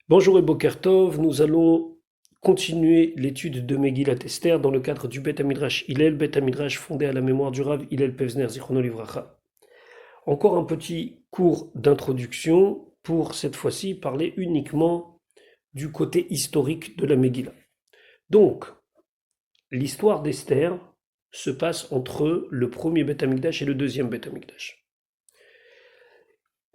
Bonjour et Boker Tov, nous allons continuer l'étude de Megillat Esther dans le cadre du Bet Midrash Hillel, Bet Midrash fondé à la mémoire du Rav Hillel Pevzner Zichrono Livracha. Encore un petit cours d'introduction pour cette fois-ci parler uniquement du côté historique de la Megillah. Donc, l'histoire d'Esther se passe entre le premier Bet Amikdash et le deuxième Bet Amikdash.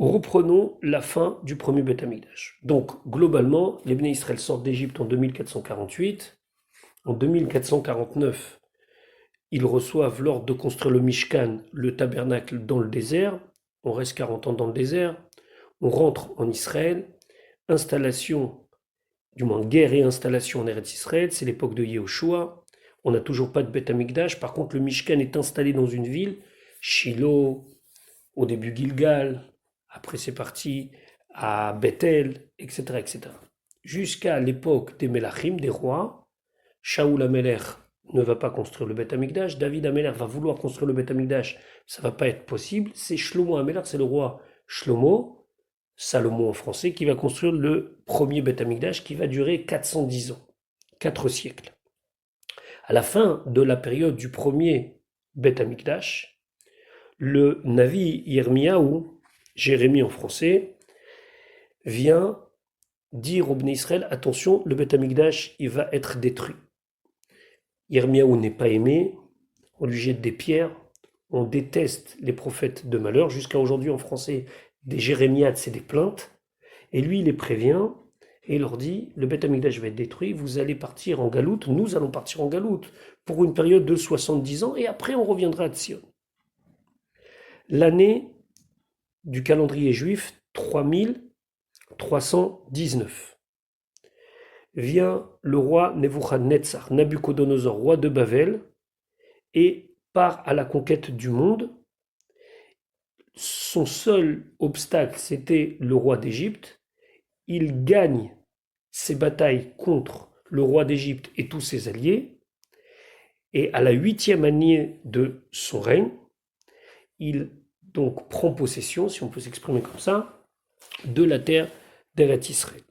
Reprenons la fin du premier Beth Amikdash. Donc, globalement, les Bnei Israël sortent d'Égypte en 2448. En 2449, ils reçoivent l'ordre de construire le Mishkan, le tabernacle, dans le désert. On reste 40 ans dans le désert. On rentre en Israël. Installation, du moins guerre et installation en Eretz Israël. C'est l'époque de Yehoshua. On n'a toujours pas de Beth Amikdash. Par contre, le Mishkan est installé dans une ville, Shiloh, au début Gilgal. Après, c'est parti à Bethel, etc., etc. Jusqu'à l'époque des Melachim, des rois. Shaoul Amelech ne va pas construire le Beth Amikdash. David Amelech va vouloir construire le Beth Amikdash. Ça ne va pas être possible. C'est Shlomo Amelech, c'est le roi Shlomo, Salomon en français, qui va construire le premier Beth Amikdash qui va durer 410 ans, 4 siècles. À la fin de la période du premier Beth Amikdash, le Navi Yirmiyahu, Jérémie en français, vient dire au Bnei Israël, attention, le Beth Amikdash, il va être détruit. Yirmiyahu n'est pas aimé, on lui jette des pierres, on déteste les prophètes de malheur. Jusqu'à aujourd'hui en français, des jérémiades, c'est des plaintes. Et lui, il les prévient et il leur dit, le Beth Amikdash va être détruit, vous allez partir en galoute, nous allons partir en galoute pour une période de 70 ans et après on reviendra à Tzion. L'année du calendrier juif, 3319. Vient le roi Nebuchadnezzar, Nabucodonosor, roi de Babel, et part à la conquête du monde. Son seul obstacle, c'était le roi d'Égypte. Il gagne ses batailles contre le roi d'Égypte et tous ses alliés. Et à la 8e année de son règne, il donc prend possession, si on peut s'exprimer comme ça, de la terre d'Eretz Israël.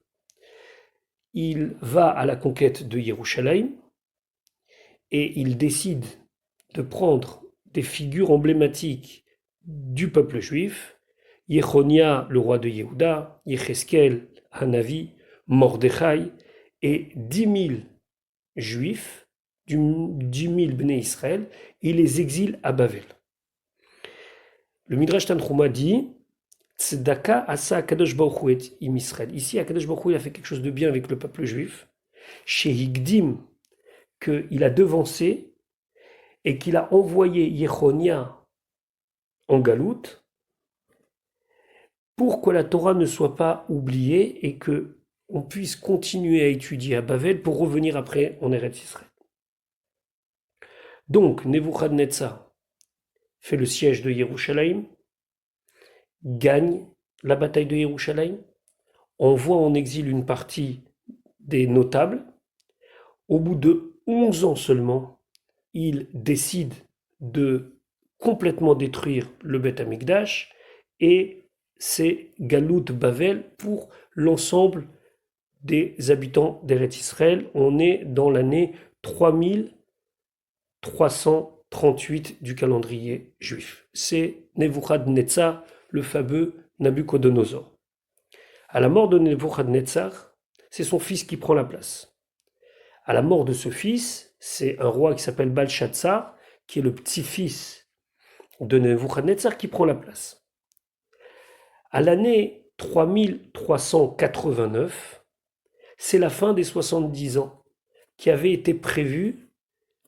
Il va à la conquête de Yerushalayim et il décide de prendre des figures emblématiques du peuple juif, Yechonia, le roi de Yehuda, Yecheskel, Hanavi, Mordechai, et 10 000 juifs, 10 000 Bnei Israël, il les exile à Bavel. Le Midrash Tanchuma dit Tzedaka asa Akadosh Baruch Hu et im Israël. Ici, Akadosh Baruch Hu, il a fait quelque chose de bien avec le peuple juif. Chez Higdim, qu'il a devancé et qu'il a envoyé Yechonia en galoute pour que la Torah ne soit pas oubliée et que on puisse continuer à étudier à Bavel pour revenir après en Eretz Israël. Donc, Nebuchadnezzar fait le siège de Yerushalayim, gagne la bataille de Yerushalayim, envoie en exil une partie des notables. Au bout de 11 ans seulement, il décide de complètement détruire le Beth Amikdash et c'est Galout Bavel pour l'ensemble des habitants d'Eretz Israël. On est dans l'année 3338 du calendrier juif. C'est Nebuchadnezzar, le fameux Nabucodonosor. À la mort de Nebuchadnezzar, c'est son fils qui prend la place. À la mort de ce fils, c'est un roi qui s'appelle Balshazzar, qui est le petit-fils de Nebuchadnezzar, qui prend la place. À l'année 3389, c'est la fin des 70 ans qui avait été prévue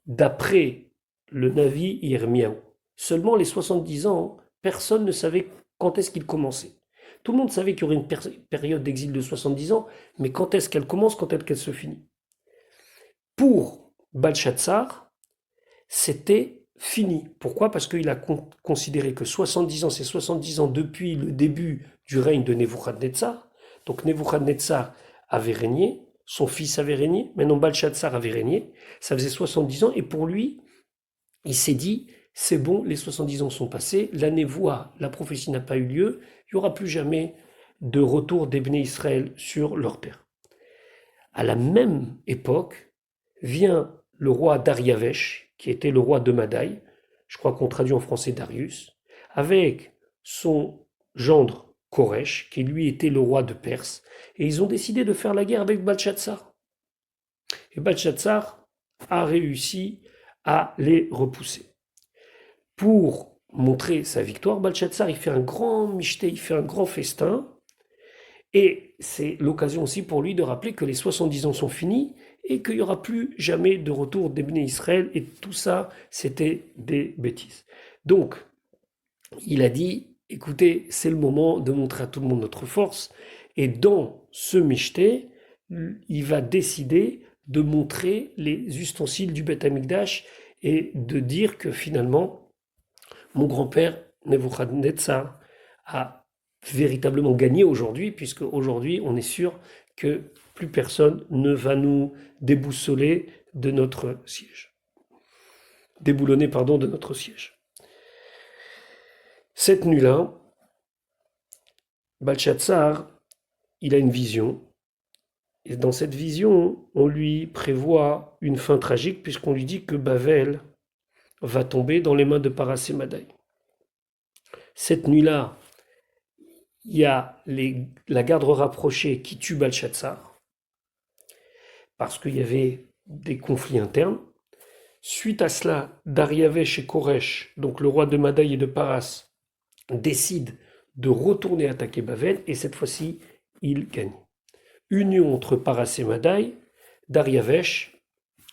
d'après le Navi Yirmiyahu. Seulement les 70 ans, personne ne savait quand est-ce qu'il commençait. Tout le monde savait qu'il y aurait une période d'exil de 70 ans, mais quand est-ce qu'elle commence, quand est-ce qu'elle se finit. Pour Balshazzar, c'était fini. Pourquoi? Parce qu'il a considéré que 70 ans, c'est 70 ans depuis le début du règne de Nebuchadnezzar. Donc Nebuchadnezzar avait régné, son fils avait régné, maintenant Balshazzar avait régné. Ça faisait 70 ans et pour lui, il s'est dit, c'est bon, les 70 ans sont passés, la névoie, la prophétie n'a pas eu lieu, il n'y aura plus jamais de retour des Bnei Israël sur leur terre. À la même époque, vient le roi Dariavesh, qui était le roi de Madaï, je crois qu'on traduit en français Darius, avec son gendre Koresh, qui lui était le roi de Perse, et ils ont décidé de faire la guerre avec Balchatzar. Et Balchatzar a réussi à les repousser. Pour montrer sa victoire, Balchatzar il fait un grand michté, il fait un grand festin, et c'est l'occasion aussi pour lui de rappeler que les 70 ans sont finis et qu'il n'y aura plus jamais de retour des Bnei Israël, et tout ça, c'était des bêtises. Donc, il a dit, écoutez, c'est le moment de montrer à tout le monde notre force, et dans ce michté, il va décider de montrer les ustensiles du Beth Amikdash et de dire que finalement, mon grand-père Nebuchadnezzar a véritablement gagné aujourd'hui, puisque aujourd'hui on est sûr que plus personne ne va nous déboussoler de notre siège. Déboulonner, pardon, de notre siège. Cette nuit-là, Balchatzar, il a une vision. Et dans cette vision, on lui prévoit une fin tragique, puisqu'on lui dit que Bavel va tomber dans les mains de Parasémadaï. Cette nuit-là, il y a la garde rapprochée qui tue Balchatzar, parce qu'il y avait des conflits internes. Suite à cela, Dariavesh et Koresh, donc le roi de Madaï et de Paras, décident de retourner attaquer Bavel, et cette fois-ci, ils gagnent. Union entre Paras et Madaï, Dariavesh,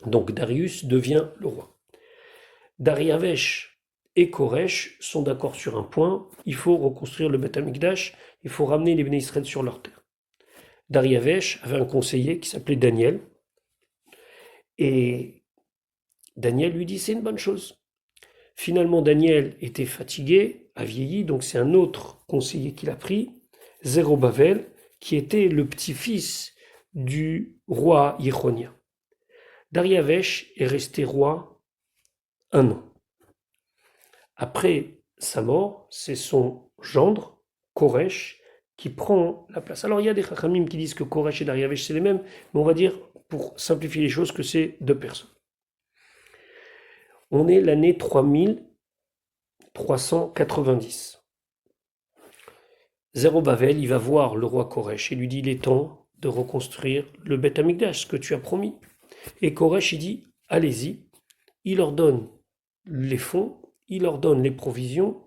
donc Darius, devient le roi. Dariavesh et Koresh sont d'accord sur un point, il faut reconstruire le Beth Amikdash, il faut ramener les Bnei Israël sur leur terre. Dariavesh avait un conseiller qui s'appelait Daniel, et Daniel lui dit c'est une bonne chose. Finalement, Daniel était fatigué, a vieilli, donc c'est un autre conseiller qu'il a pris, Zerobavel, qui était le petit-fils du roi Yechonia. Dariavesh est resté roi 1 an. Après sa mort, c'est son gendre, Koresh, qui prend la place. Alors il y a des chachamim qui disent que Koresh et Dariavesh c'est les mêmes, mais on va dire, pour simplifier les choses, que c'est 2 personnes. On est l'année 3390. Zerobavel, il va voir le roi Koresh et lui dit, il est temps de reconstruire le Beth Amikdash, ce que tu as promis. Et Koresh, il dit, allez-y. Il leur donne les fonds, il leur donne les provisions,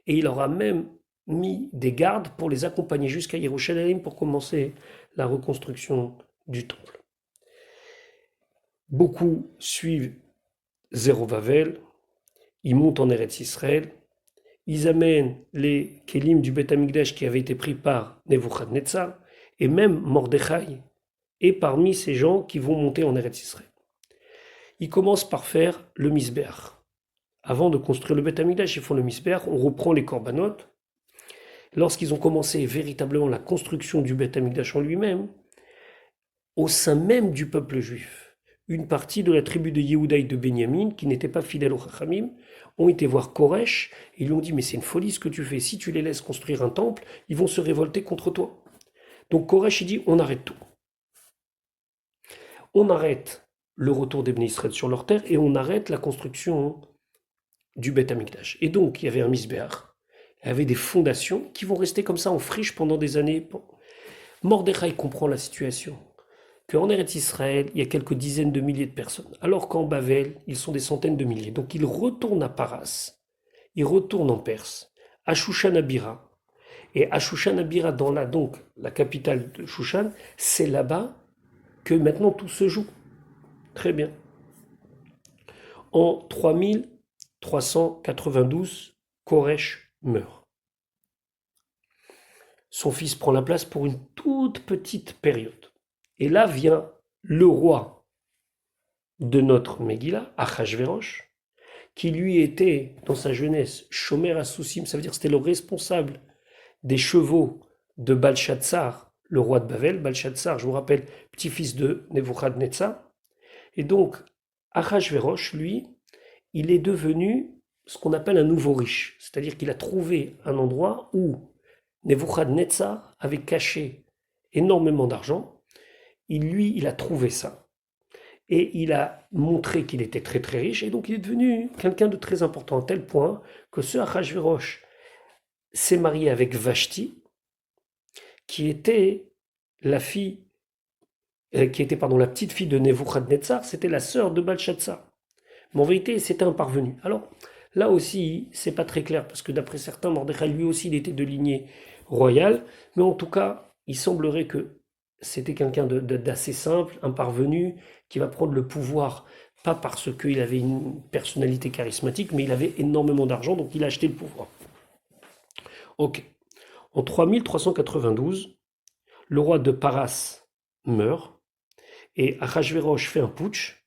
et il leur a même mis des gardes pour les accompagner jusqu'à Yerushalayim pour commencer la reconstruction du temple. Beaucoup suivent Zerobavel, ils montent en Eretz Israël, ils amènent les kelim du Beth Amikdash qui avaient été pris par Nebuchadnezzar, et même Mordechai est parmi ces gens qui vont monter en Eretz Israël. Ils commencent par faire le Misbeach. Avant de construire le Beth Amikdash, ils font le Misbeach, on reprend les korbanot. Lorsqu'ils ont commencé véritablement la construction du Beth Amikdash en lui-même, au sein même du peuple juif, une partie de la tribu de Yehuda et de Benyamin, qui n'étaient pas fidèles aux Chachamim, ont été voir Koresh, et ils lui ont dit, mais c'est une folie ce que tu fais, si tu les laisses construire un temple, ils vont se révolter contre toi. Donc Koresh, il dit, on arrête tout. On arrête le retour des Bnei Israël sur leur terre, et on arrête la construction du Beth Amikdash. Et donc, il y avait un Misbeach, il y avait des fondations qui vont rester comme ça en friche pendant des années. Mordechai comprend la situation, qu'en Eretz Israël, il y a quelques dizaines de milliers de personnes, alors qu'en Bavel, ils sont des centaines de milliers. Donc, il retourne à Paras, il retourne en Perse, à Shushan-Abira. Et à Shushan-Abira, dans donc la capitale de Shushan, c'est là-bas que maintenant tout se joue. Très bien. En 3392, Koresh meurt. Son fils prend la place pour une toute petite période. Et là vient le roi de notre Megillah, Achashverosh, qui lui était, dans sa jeunesse, Shomer HaSousim, ça veut dire que c'était le responsable des chevaux de Balchatzar, le roi de Bavel. Balchatzar, je vous rappelle, petit-fils de Nebuchadnezzar. Et donc, Achashverosh, lui, il est devenu ce qu'on appelle un nouveau riche. C'est-à-dire qu'il a trouvé un endroit où Nebuchadnezzar avait caché énormément d'argent. Il a trouvé ça. Et il a montré qu'il était très très riche. Et donc il est devenu quelqu'un de très important, à tel point que ce Achashverosh s'est marié avec Vashti, qui était la fille, la petite fille de Nebuchadnezzar, c'était la sœur de Balshazzar. Mais en vérité, c'était un parvenu. Alors, là aussi, c'est pas très clair, parce que d'après certains, Mordechai, lui aussi, il était de lignée royale, mais en tout cas, il semblerait que c'était quelqu'un d'assez simple, un parvenu, qui va prendre le pouvoir, pas parce qu'il avait une personnalité charismatique, mais il avait énormément d'argent, donc il a acheté le pouvoir. Ok. En 3392, le roi de Paras meurt, et Achashverosh fait un putsch,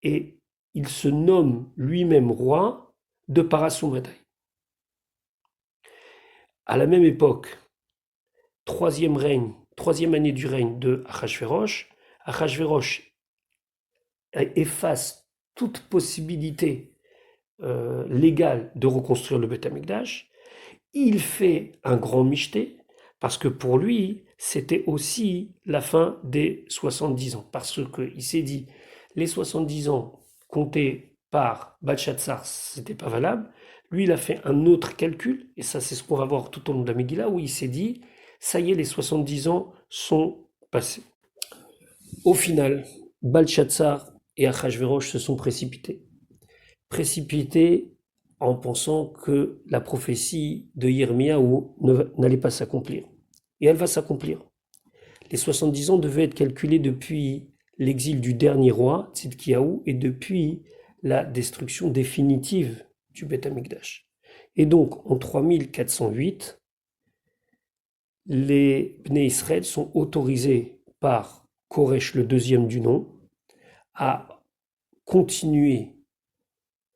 et il se nomme lui-même roi de Parasumadaï. À la même époque, troisième année du règne de Achashverosh, Achashverosh efface toute possibilité légale de reconstruire le Beth Amikdash. Il fait un grand michté, parce que pour lui, c'était aussi la fin des 70 ans. Parce qu'il s'est dit, les 70 ans comptés par Balshazzar, c'était pas valable. Lui, il a fait un autre calcul, et ça, c'est ce qu'on va voir tout au long de la Megillah, où il s'est dit, ça y est, les 70 ans sont passés. Au final, Balshazzar et Achashverosh se sont précipités. Précipités en pensant que la prophétie de Yirmiyahu n'allait pas s'accomplir. Et elle va s'accomplir. Les 70 ans devaient être calculés depuis l'exil du dernier roi, Tzidkiyahu, et depuis la destruction définitive du Beth Amikdash. Et donc, en 3408, les Bnei Israël sont autorisés par Koresh, le deuxième du nom, à continuer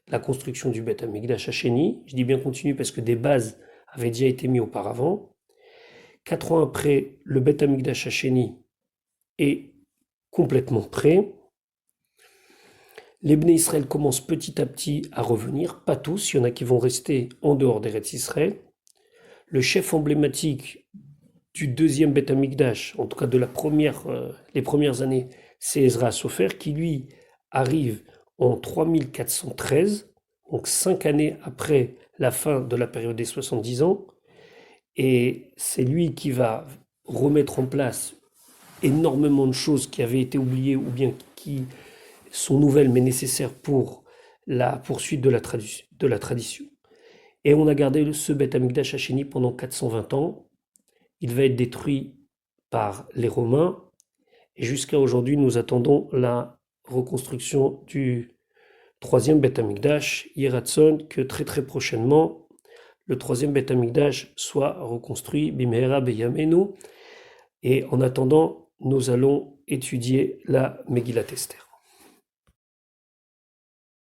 la construction du Beth Amikdash à Chéni. Je dis bien continuer parce que des bases avaient déjà été mises auparavant. 4 ans après, le Beth Amikdash à Chéni est complètement prêt. Les Bnei Israël commencent petit à petit à revenir, pas tous, il y en a qui vont rester en dehors d'Eretz Israël. Le chef emblématique du deuxième Beth Amikdash, en tout cas de les premières années, c'est Ezra Sofer, qui lui arrive en 3413, donc 5 années après la fin de la période des 70 ans, et c'est lui qui va remettre en place énormément de choses qui avaient été oubliées ou bien qui sont nouvelles mais nécessaires pour la poursuite de la tradition. Et on a gardé ce Beth Amikdash à Chéni pendant 420 ans. Il va être détruit par les Romains, et jusqu'à aujourd'hui, nous attendons la reconstruction du troisième Beth Amikdash. Yeratson, que très très prochainement, le troisième Beth Amikdash soit reconstruit, Bimehera Beyamenu. Et en attendant, nous allons étudier la Megillat Esther.